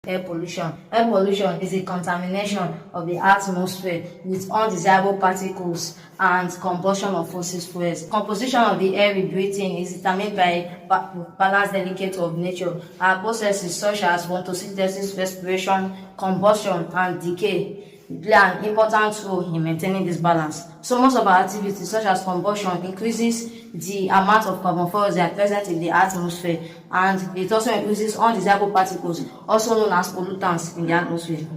air pollution. Air pollution is a contamination of the atmosphere with undesirable particles and combustion of fossil fuels. Composition of the air we breathe in is determined by balance delicate of nature. Our processes such as photosynthesis, respiration, combustion, and decay play an important role in maintaining this balance. So most of our activities such as combustion increases the amount of carbon dioxide present in the atmosphere, and it also increases undesirable particles, also known as pollutants, in the atmosphere.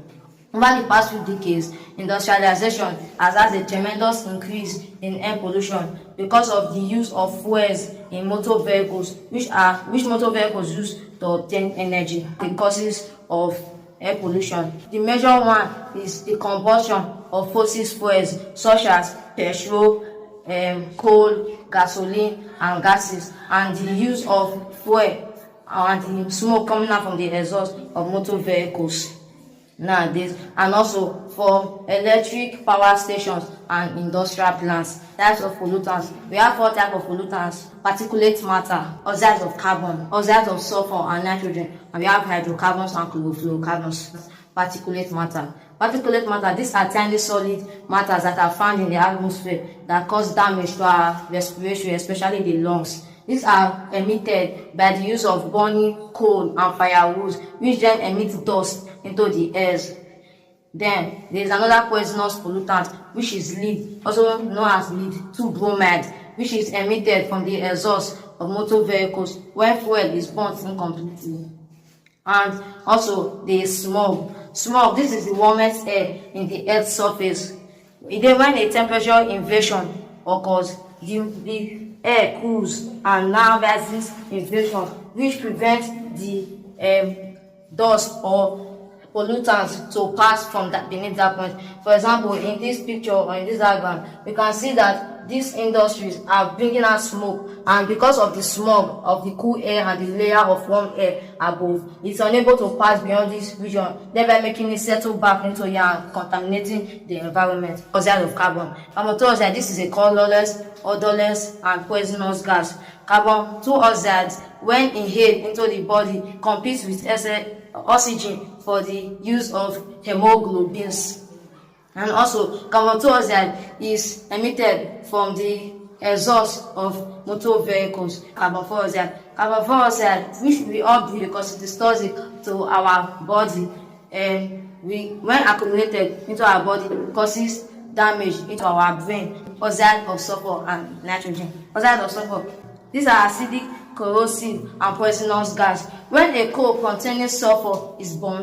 Over the past few decades, industrialization has had a tremendous increase in air pollution because of the use of fuels in motor vehicles, which motor vehicles use to obtain energy. The causes of air pollution. The major one is the combustion of fossil fuels such as petrol, coal, gasoline, and gases, and the use of fuel and the smoke coming out from the exhaust of motor vehicles nowadays, and also for electric power stations and industrial plants. Types of pollutants. We have 4 types of pollutants: particulate matter, oxides of carbon, oxides of sulfur and nitrogen, and we have hydrocarbons and chlorofluorocarbons. Particulate matter. Particulate matter, these are tiny solid matters that are found in the atmosphere that cause damage to our respiration, especially the lungs. These are emitted by the use of burning coal and firewood, which then emit dust into the air. Then there is another poisonous pollutant, which is lead, also known as lead 2-bromide, which is emitted from the exhaust of motor vehicles when fuel is burnt incompletely. And also there is smog. Smog, this is the warmest air in the Earth's surface. When a temperature inversion occurs, the air cools and now there's this inversion which prevents the dust or pollutants to pass from that beneath that point. For example, in this picture or in this diagram, we can see that these industries are bringing out smoke, and because of the smog of the cool air and the layer of warm air above, it's unable to pass beyond this region, thereby making it settle back into here and contaminating the environment. Oxide of carbon. Carbon dioxide, this is a colorless, odorless, and poisonous gas. Carbon dioxide, when inhaled into the body, competes with oxygen for the use of hemoglobins. And also, carbon dioxide is emitted from the exhaust of motor vehicles. Carbon dioxide, which we all breathe because it is toxic to our body, and when accumulated into our body, causes damage into our brain. Oxide of sulfur and nitrogen. Oxide of sulfur, these are acidic, corrosive, and poisonous gas. When a coal containing sulfur is burned,